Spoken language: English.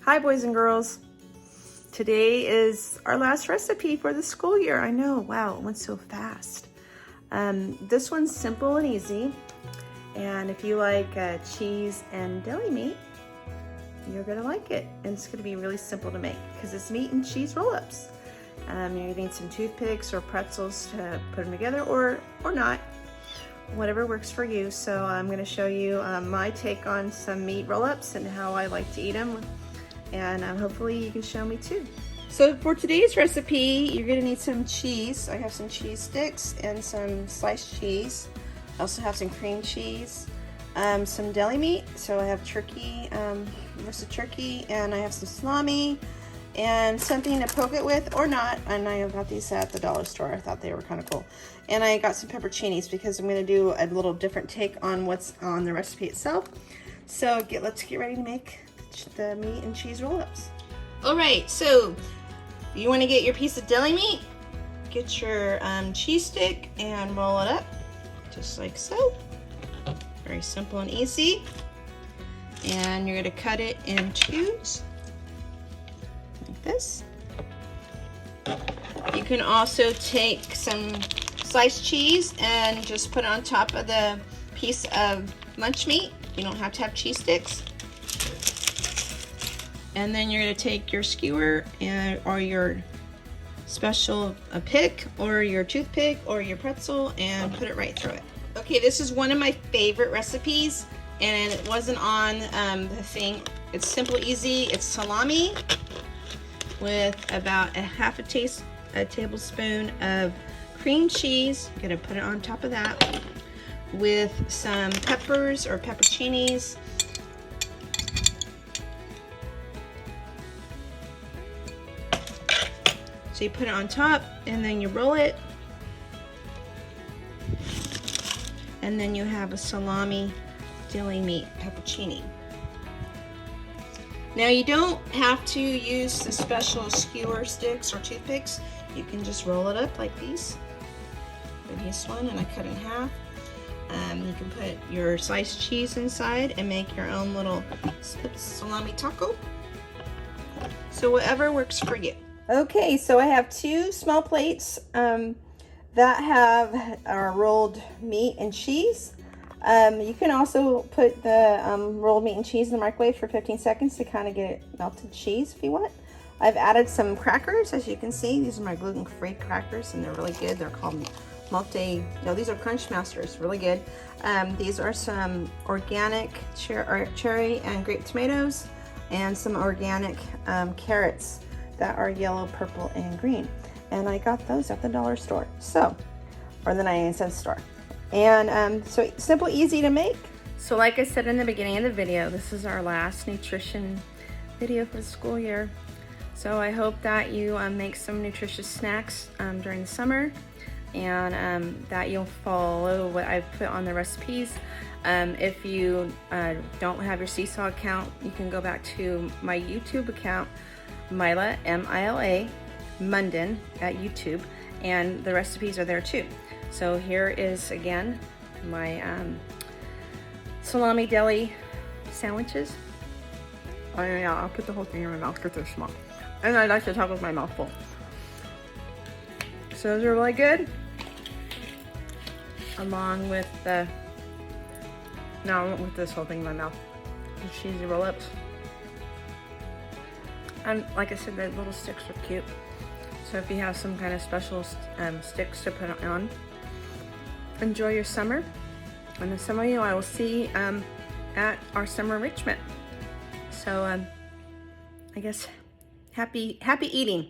Hi boys and girls. Today is our last recipe for the school year. I know, wow, it went so fast. This one's simple and easy. And if you like cheese and deli meat, you're gonna like it. And it's gonna be really simple to make because it's meat and cheese roll-ups. You're gonna need some toothpicks or pretzels to put them together or not, whatever works for you. So I'm gonna show you my take on some meat roll-ups and how I like to eat them. And hopefully you can show me too. So for today's recipe, you're gonna need some cheese. I have some cheese sticks and some sliced cheese. I also have some cream cheese, some deli meat. So I have turkey, roasted turkey, and I have some salami and something to poke it with or not. And I got these at the dollar store. I thought they were kind of cool. And I got some pepperoncinis because I'm gonna do a little different take on what's on the recipe itself. So let's get ready to make the meat and cheese roll-ups. All right, so you want to get your piece of deli meat, get your cheese stick and roll it up just like so. Very simple and easy. And you're going to cut it in twos like this. You can also take some sliced cheese and just put it on top of the piece of lunch meat. You don't have to have cheese sticks. And then you're going to take your skewer or your special pick or your toothpick or your pretzel and put it right through it. Okay, this is one of my favorite recipes and it wasn't on the thing. It's simple, easy. It's salami with about a tablespoon of cream cheese. I'm going to put it on top of that with some peppers or pepperoncinis. So you put it on top and then you roll it. And then you have a salami deli meat pepperoni. Now you don't have to use the special skewer sticks or toothpicks. You can just roll it up like these. This one, and I cut it in half. You can put your sliced cheese inside and make your own little salami taco. So whatever works for you. Okay, so I have two small plates that have our rolled meat and cheese. You can also put the rolled meat and cheese in the microwave for 15 seconds to kind of get it melted cheese if you want. I've added some crackers, as you can see. These are my gluten-free crackers and they're really good. They're called these are Crunch Masters, really good. These are some organic cherry and grape tomatoes and some organic carrots that are yellow, purple, and green. And I got those at the dollar store, or the 99-cent store. And so simple, easy to make. So like I said in the beginning of the video, this is our last nutrition video for the school year. So I hope that you make some nutritious snacks during the summer and that you'll follow what I've put on the recipes. If you don't have your Seesaw account, you can go back to my YouTube account, Mila, M-I-L-A, Munden at YouTube, and the recipes are there too. So here is again my salami deli sandwiches. Oh yeah, I'll put the whole thing in my mouth because they're small. And I like to talk with my mouth full. So those are really good. Along with the, no, I went with this whole thing in my mouth. The cheesy roll-ups. And like I said, the little sticks are cute. So if you have some kind of special sticks to put on, enjoy your summer. And some of you I will see at our summer enrichment. So I guess happy eating.